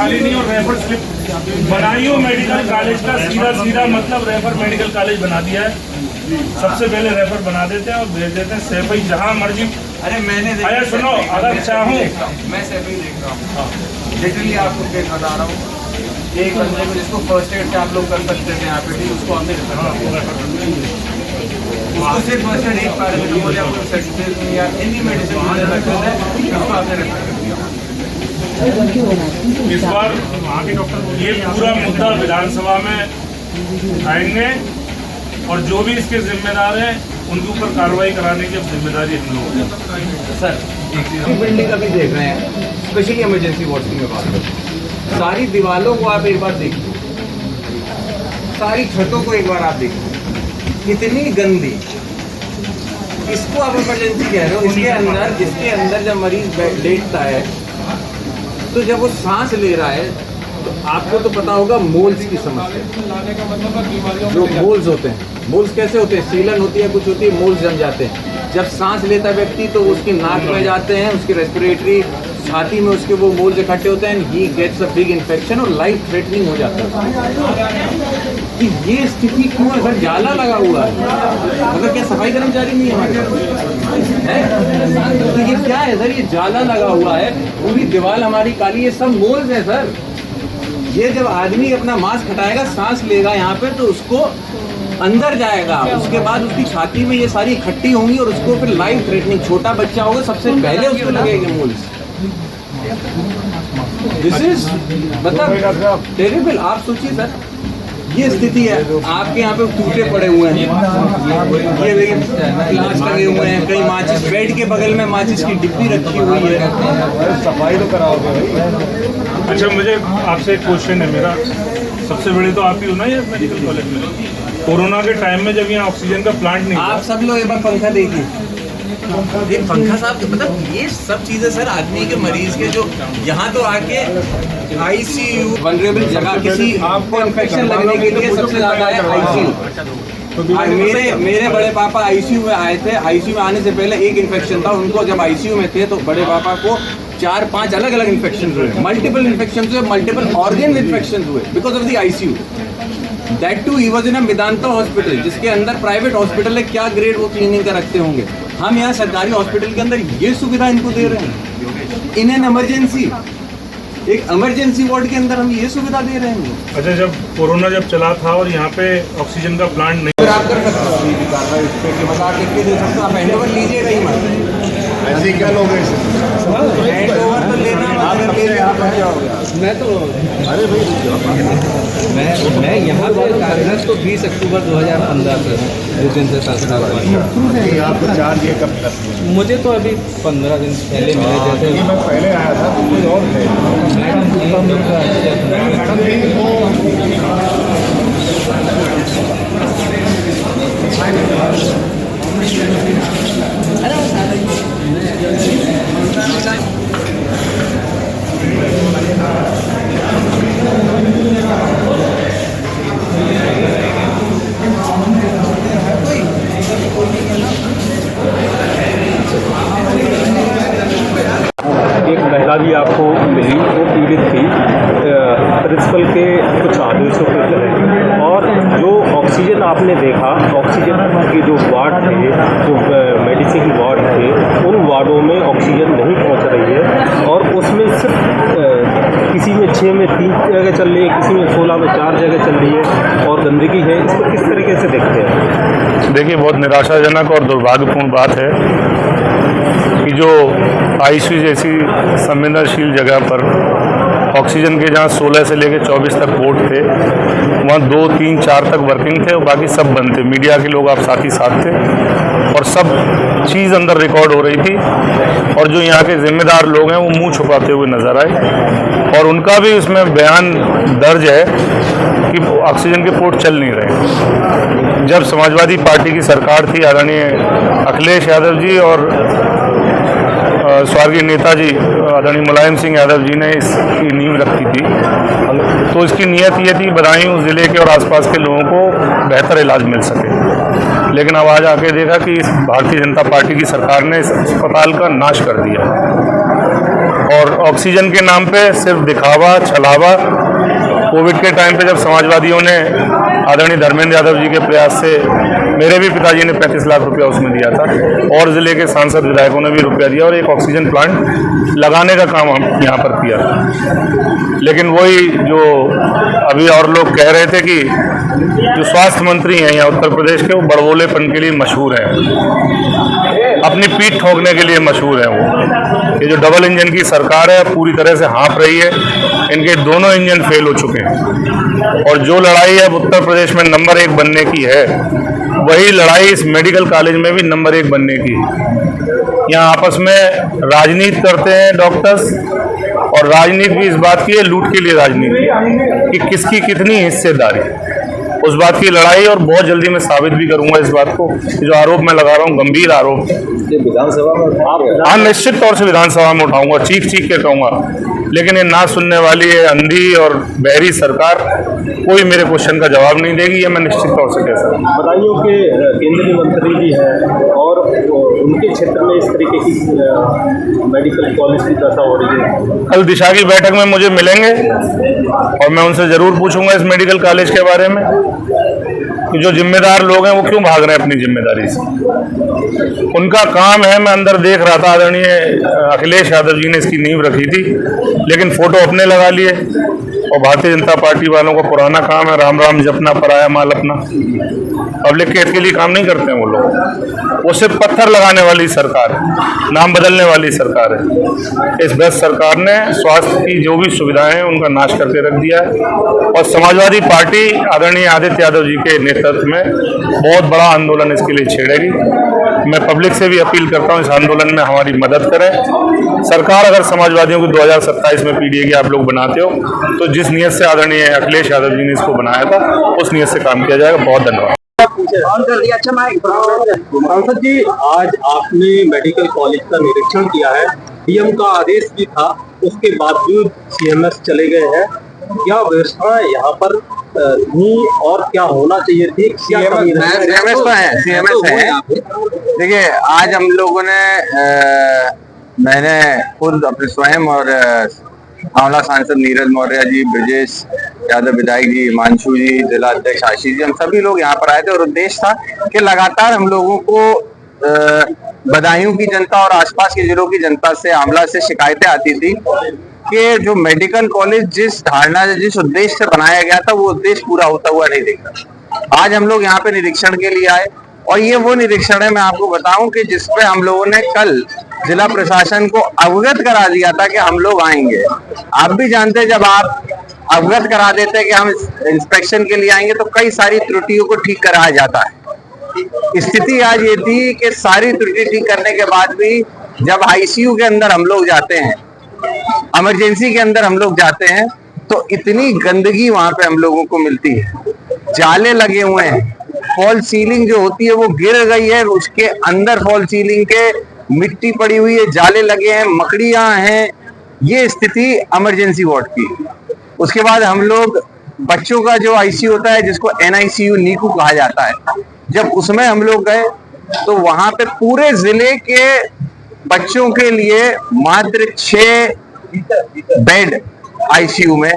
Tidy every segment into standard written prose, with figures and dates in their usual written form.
खाली नहीं और रेफर स्लिप बनाई हो मेडिकल कॉलेज का, सीधा मतलब रेफर मेडिकल कॉलेज बना दिया है। सबसे पहले रेफर बना देते हैं और भेज देते हैं सैफई जहाँ मर्जी। अरे मैंने अरे सुनो, अगर चाहूँ मैं सैफई देख रहा हूँ, लिटरली आपको देख बता रहा हूँ। एक बंदे को जिसको फर्स्ट एड से आप लोग कर सकते थे यहाँ पे भी, उसको हमने उसको सिर्फ फर्स्ट एड एक पैरामीटर या कोई सर्टिफिकेट या एनी मेडिसिन मुझे लगता है उसको आपने रेफर कर दिया। इस बार ये पूरा मुद्दा विधानसभा में आएंगे और जो भी इसके जिम्मेदार हैं उनके ऊपर कार्रवाई कराने की अब जिम्मेदारी हम लोग हैं। सर बिल्डिंग अभी देख रहे हैं, स्पेशली इमरजेंसी वार्ड की मैं बात करूँ, सारी दीवारों को आप एक बार देखिए, सारी छतों को एक बार आप देखिए, कितनी गंदी। इसको आप इमरजेंसी कह रहे हो। इसके अंदर जब मरीज लेटता है तो जब वो सांस ले रहा है तो आपको तो पता होगा मोल्स की समस्या। जो मोल्स होते हैं, मोल्स कैसे होते हैं, सीलन होती है, कुछ होती है, मोल्स जम जाते हैं। जब सांस लेता है व्यक्ति तो उसकी नाक में जाते हैं, उसकी रेस्पिरेटरी छाती में उसके वो मोल्स इकट्ठे होते हैं, he gets a big infection और लाइफ थ्रेटनिंग हो जाता है। कि ये स्थिति क्यों है सर? जाला लगा हुआ है, मतलब क्या सफाई कर्मचारी नहीं है हमारे पास? तो ये क्या है सर? ये जाला लगा हुआ है, पूरी दीवार हमारी काली, ये सब मोल्स है सर। ये जब आदमी अपना मास्क हटाएगा, सांस लेगा यहाँ पे, तो उसको अंदर जाएगा, उसके बाद उसकी छाती में ये सारी इकट्ठी होंगी और उसको फिर लाइफ थ्रेटनिंग, छोटा बच्चा होगा सबसे पहले उसको लगेगा मोल्स। दिस इज मतलब टेरिबल। आप सोचिए सर, ये स्थिति है। आपके यहाँ पे टूटे पड़े हुए हैं, ये देखिए ग्लास लगे हुए हैं, कई माचिस, बेड के बगल में माचिस की डिब्बी रखी हुई है। सफाई तो कराओगे भाई। अच्छा, मुझे आपसे एक क्वेश्चन है मेरा। सबसे बड़े तो आप ही हो ना ये मेडिकल कॉलेज में। कोरोना के टाइम में जब यहाँ ऑक्सीजन का प्लांट नहीं, आप सब लोग एक बार पंखा देखिए, ये पंखा साहब, मतलब ये सब चीजें सर आदमी के मरीज के जो यहाँ तो आके आईसीयू वनरेबल जगह, किसी आपको इन्फेक्शन लगने के लिए सबसे ज्यादा है आईसीयू। मेरे बड़े पापा आईसीयू में आए थे। आईसीयू में आने से पहले एक इन्फेक्शन था उनको, जब आईसीयू में थे तो बड़े पापा को 4-5 अलग अलग इन्फेक्शन हुए, मल्टीपल इन्फेक्शन हुए, मल्टीपल ऑर्गन इन्फेक्शन हुए because of the ICU. That too he was in a Medanta hospital, जिसके अंदर प्राइवेट हॉस्पिटल है, क्या ग्रेड वो क्लीनिंग का रखते होंगे। हम यहाँ सरकारी हॉस्पिटल के अंदर ये सुविधा इनको दे रहे हैं इन एन इमरजेंसी। एक इमरजेंसी वार्ड के अंदर हम ये सुविधा दे रहे हैं। अच्छा, जब कोरोना जब चला था और यहाँ पे ऑक्सीजन का प्लांट नहीं, आप कर सकते हो, आप लिख के दे सकते हो, आप हैंडओवर लीजिएगा ही मत। ऐसे क्या लोग हैं? हैंडओवर तो लेना मैं तो अरे भाई मैं यहाँ पे कार्यरत तो 20 अक्टूबर 2015 से, जिस दिन से सरकार नहीं, आपको चार्ज ये कब तक? मुझे तो अभी 15 दिन पहले मिले। जैसे मैं पहले आया था तो कोई और एक महिला भी आपको मिली, वो पीड़ित थी प्रिंसिपल के कुछ आदेशों के तहत। और जो ऑक्सीजन आपने देखा, ऑक्सीजन के जो वार्ड थे, जो मेडिसिन वार्ड थे, उन वार्डों में ऑक्सीजन नहीं पहुंच रही है। और उसमें सिर्फ किसी में 6 में 3 जगह चल रही है, किसी में 16 में 4 जगह चल रही है और गंदगी है। इसको किस तरीके से देखते हैं? देखिए, बहुत निराशाजनक और दुर्भाग्यपूर्ण बात है कि जो आईसीयू जैसी संवेदनशील जगह पर ऑक्सीजन के जहाँ 16 से लेकर 24 तक बोर्ड थे, वहाँ 2, 3, 4 तक वर्किंग थे और बाकी सब बंद थे। मीडिया के लोग आप साथ ही साथ थे और सब चीज़ अंदर रिकॉर्ड हो रही थी। और जो यहाँ के जिम्मेदार लोग हैं वो मुंह छुपाते हुए नजर आए और उनका भी उसमें बयान दर्ज है कि ऑक्सीजन के पोर्ट चल नहीं रहे। जब समाजवादी पार्टी की सरकार थी, आदरणीय अखिलेश यादव जी और स्वर्गीय नेताजी आदरणीय मुलायम सिंह यादव जी ने इसकी नींव रखी थी, तो इसकी नीयत ये थी बदायूं ज़िले के और आसपास के लोगों को बेहतर इलाज मिल सके। लेकिन अब आज आके देखा कि इस भारतीय जनता पार्टी की सरकार ने इस अस्पताल का नाश कर दिया और ऑक्सीजन के नाम पे सिर्फ दिखावा छलावा। कोविड के टाइम पे जब समाजवादियों ने आदरणीय धर्मेंद्र यादव जी के प्रयास से मेरे भी पिताजी ने 35 लाख रुपया उसमें दिया था और ज़िले के सांसद विधायकों ने भी रुपया दिया और एक ऑक्सीजन प्लांट लगाने का काम हम यहाँ पर किया। लेकिन वही जो अभी और लोग कह रहे थे कि जो स्वास्थ्य मंत्री हैं यहाँ उत्तर प्रदेश के, वो बड़बोलेपन के लिए मशहूर हैं, अपनी पीठ ठोकने के लिए मशहूर है। वो ये जो डबल इंजन की सरकार है पूरी तरह से हाँफ रही है, इनके दोनों इंजन फेल हो चुके हैं और जो लड़ाई अब उत्तर प्रदेश में नंबर 1 बनने की है, वही लड़ाई इस मेडिकल कॉलेज में भी नंबर 1 बनने की है। यहाँ आपस में राजनीति करते हैं डॉक्टर्स, और राजनीति भी इस बात की है, लूट के लिए राजनीति कि किसकी कितनी हिस्सेदारी, उस बात की लड़ाई। और बहुत जल्दी मैं साबित भी करूंगा इस बात को, जो आरोप मैं लगा रहा हूँ गंभीर आरोप विधानसभा में आप हाँ निश्चित तौर से विधानसभा में उठाऊंगा, चीख के कहूंगा। लेकिन ये ना सुनने वाली है अंधी और बहरी सरकार कोई मेरे क्वेश्चन का जवाब नहीं देगी, ये मैं निश्चित तौर से कह सकता हूँ। बदायूं के केंद्रीय मंत्री भी हैं और उनके क्षेत्र में इस तरीके की मेडिकल कॉलेज की दशा हो रही है। कल दिशा की बैठक में मुझे मिलेंगे और मैं उनसे जरूर पूछूंगा इस मेडिकल कॉलेज के बारे में कि जो जिम्मेदार लोग हैं वो क्यों भाग रहे हैं अपनी जिम्मेदारी से। उनका काम है, मैं अंदर देख रहा था, आदरणीय अखिलेश यादव जी ने इसकी नींव रखी थी, लेकिन फोटो अपने लगा लिए। और भारतीय जनता पार्टी वालों का पुराना काम है राम राम जपना, पराया माल अपना। पब्लिक के हित के लिए काम नहीं करते हैं वो लोग, वो सिर्फ पत्थर लगाने वाली सरकार है, नाम बदलने वाली सरकार है। इस भ्रष्ट सरकार ने स्वास्थ्य की जो भी सुविधाएं हैं उनका नाश करके रख दिया है और समाजवादी पार्टी आदरणीय आदित्य यादव जी के नेतृत्व में बहुत बड़ा आंदोलन इसके लिए छेड़ेगी। मैं पब्लिक से भी अपील करता हूं इस आंदोलन में हमारी मदद करें। सरकार अगर समाजवादियों को 2027 में पीडीए की आप लोग बनाते हो तो जिस नियत से आदरणीय अखिलेश यादव जी ने इसको बनाया था उस नियत से काम किया जाएगा। बहुत धन्यवाद। सांसद जी, आज आपने मेडिकल कॉलेज का निरीक्षण किया है, डीएम का आदेश भी था, उसके बावजूद सीएमएस चले गए हैं। क्या व्यवस्था यहाँ पर थी और क्या होना चाहिए थी? सीएमएस तो है, सीएमएस है। देखिए आज हम लोगों ने मैंने खुद अपने स्वयं और आंवला सांसद नीरज मौर्य जी, ब्रजेश यादव विधायक जी, हिमांशु जी, जिला अध्यक्ष आशीष जी, हम सभी लोग यहाँ पर आए थे और उद्देश्य था कि लगातार हम लोगों को बदायूं की जनता और आसपास के जिलों की जनता से, आंवला से शिकायतें आती थी कि जो मेडिकल कॉलेज जिस धारणा से, जिस उद्देश्य से बनाया गया था वो उद्देश्य पूरा होता हुआ नहीं दिख रहा। आज हम लोग यहाँ पे निरीक्षण के लिए आए और ये वो निरीक्षण है, मैं आपको बताऊं कि जिसपे हम लोगों ने कल जिला प्रशासन को अवगत करा दिया था कि हम लोग आएंगे। आप भी जानते हैं जब आप अवगत करा देते हैं कि हम इंस्पेक्शन के लिए आएंगे तो कई सारी त्रुटियों को ठीक कराया जाता है। स्थिति आज ये थी कि सारी त्रुटि ठीक करने के बाद भी जब आईसीयू के अंदर हम लोग जाते हैं, इमरजेंसी के अंदर हम लोग जाते हैं, तो इतनी गंदगी वहां पे हम लोगों को मिलती है। जाले लगे हुए हैं, फॉल सीलिंग जो होती है वो गिर गई है, उसके अंदर फॉल सीलिंग के मिट्टी पड़ी हुई है, जाले लगे हैं, मकड़ियां हैं। ये स्थिति इमरजेंसी वार्ड की। उसके बाद हम लोग बच्चों का जो आईसीयू होता है, जिसको एनआईसीयू नीकू कहा जाता है, जब उसमें हम लोग गए तो वहां पे पूरे जिले के बच्चों के लिए मात्र 6 बेड आईसीयू में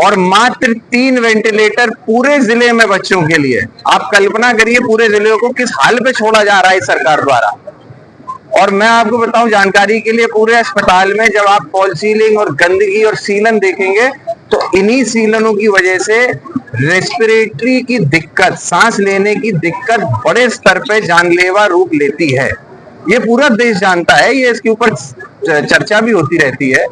और मात्र 3 वेंटिलेटर पूरे जिले में बच्चों के लिए। आप कल्पना करिए पूरे जिले को किस हाल पे छोड़ा जा रहा है सरकार द्वारा। और मैं आपको बताऊं जानकारी के लिए, पूरे अस्पताल में जब आप फॉल सीलिंग और गंदगी और सीलन देखेंगे तो इन्हीं सीलनों की वजह से रेस्पिरेटरी की दिक्कत, सांस लेने की दिक्कत बड़े स्तर पे जानलेवा रूप लेती है। ये पूरा देश जानता है, ये इसके ऊपर चर्चा भी होती रहती है।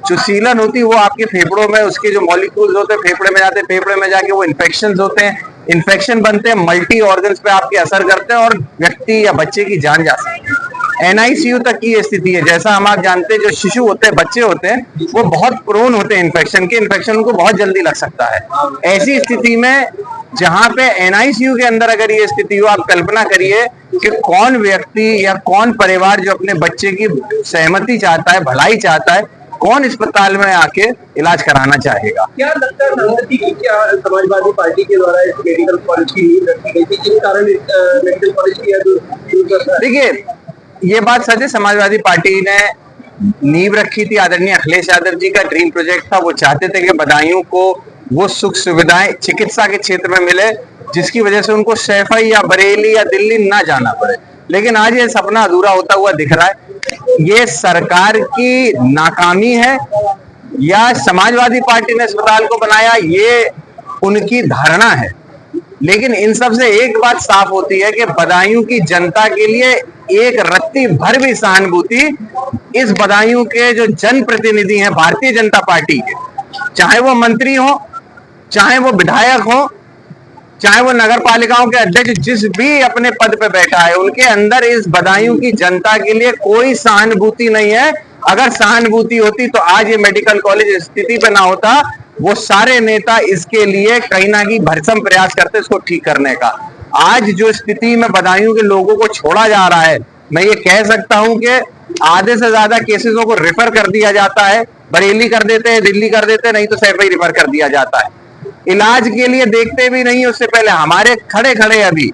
जो सीलन होती है वो आपके फेफड़ों में, उसके जो मॉलिक्यूल्स होते हैं फेफड़े में जाते हैं, फेफड़े में जाके वो इन्फेक्शन होते हैं, इन्फेक्शन बनते हैं, मल्टी ऑर्गन्स पे आपके असर करते हैं और व्यक्ति या बच्चे की जान जा सकती है। एनआईसीयू तक की ये स्थिति है। जैसा हम आप जानते हैं, जो शिशु होते हैं, बच्चे होते हैं, वो बहुत प्रोन होते हैं इन्फेक्शन के, इन्फेक्शन उनको बहुत जल्दी लग सकता है। ऐसी स्थिति में जहां पे एनआईसीयू के अंदर अगर ये स्थिति हो, आप कल्पना करिए कि कौन व्यक्ति या कौन परिवार जो अपने बच्चे की सहमति चाहता है, भलाई चाहता है, कौन अस्पताल में आके इलाज कराना चाहेगा। क्या लगता है सांसद जी की, क्या समाजवादी पार्टी के द्वारा इस मेडिकल कॉलेज की नींव रखी गई थी, जिस कारण मेडिकल कॉलेज की? देखिए ये बात सच है, समाजवादी पार्टी ने नींव रखी थी आदरणीय अखिलेश यादव जी का ड्रीम प्रोजेक्ट था। वो चाहते थे कि बदायूं को वो सुख सुविधाएं चिकित्सा के क्षेत्र में मिले जिसकी वजह से उनको सैफई या बरेली या दिल्ली ना जाना पड़े, लेकिन आज ये सपना अधूरा होता हुआ दिख रहा है। ये सरकार की नाकामी है या समाजवादी पार्टी ने अस्पताल को बनाया, ये उनकी धारणा है। लेकिन इन सब से एक बात साफ होती है कि बदायूं की जनता के लिए एक रत्ती भर भी सहानुभूति इस बदायूं के जो जनप्रतिनिधि हैं भारतीय जनता पार्टी के, चाहे वो मंत्री हो, चाहे वो विधायक हो, चाहे वो नगर पालिकाओं के अध्यक्ष, जिस भी अपने पद पे बैठा है, उनके अंदर इस बदायूं की जनता के लिए कोई सहानुभूति नहीं है। अगर सहानुभूति होती तो आज ये मेडिकल कॉलेज स्थिति पे ना होता। वो सारे नेता इसके लिए कहीं ना कहीं भरसम प्रयास करते इसको ठीक करने का। आज जो स्थिति में बदायूं के लोगों को छोड़ा जा रहा है, मैं ये कह सकता हूं कि आधे से ज्यादा केसेसों को रेफर कर दिया जाता है, बरेली कर देते हैं, दिल्ली कर देते हैं, नहीं तो सैफई रेफर कर दिया जाता है। इलाज के लिए देखते भी नहीं। उससे पहले हमारे खड़े खड़े अभी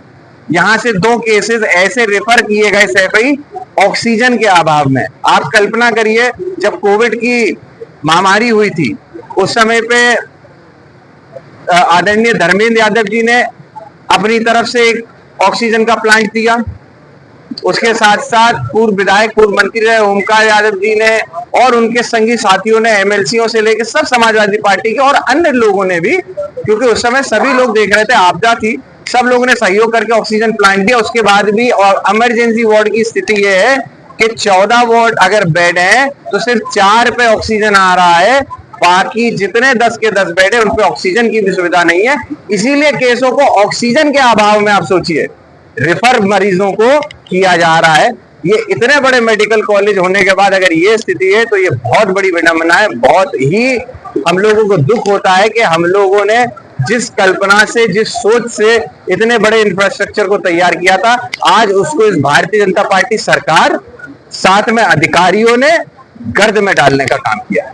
यहां से 2 केसेस ऐसे रेफर किए गए सैफई ऑक्सीजन के अभाव में। आप कल्पना करिए, जब कोविड की महामारी हुई थी उस समय पे आदरणीय धर्मेंद्र यादव जी ने अपनी तरफ से एक ऑक्सीजन का प्लांट दिया। उसके साथ साथ पूर्व विधायक, पूर्व मंत्री रहे ओमकार यादव जी ने और उनके संगी साथियों ने, एमएलसीओ से लेकर सब समाजवादी पार्टी के और अन्य लोगों ने भी, क्योंकि उस समय सभी लोग देख रहे थे, आपदा थी, सब लोगों ने सहयोग करके ऑक्सीजन प्लांट दिया। उसके बाद भी और इमरजेंसी वार्ड की स्थिति यह है कि 14 वार्ड अगर बेड है तो सिर्फ 4 पे ऑक्सीजन आ रहा है, बाकी जितने 10 के 10 बेड है उन पे ऑक्सीजन की भी सुविधा नहीं है। इसीलिए केसों को ऑक्सीजन के अभाव में, आप सोचिए, रेफर मरीजों को किया जा रहा है। ये इतने बड़े मेडिकल कॉलेज होने के बाद अगर ये स्थिति है तो ये बहुत बड़ी विडंबना है। बहुत ही हम लोगों को दुख होता है कि हम लोगों ने जिस कल्पना से, जिस सोच से इतने बड़े इंफ्रास्ट्रक्चर को तैयार किया था, आज उसको इस भारतीय जनता पार्टी सरकार साथ में अधिकारियों ने गर्द में डालने का काम किया।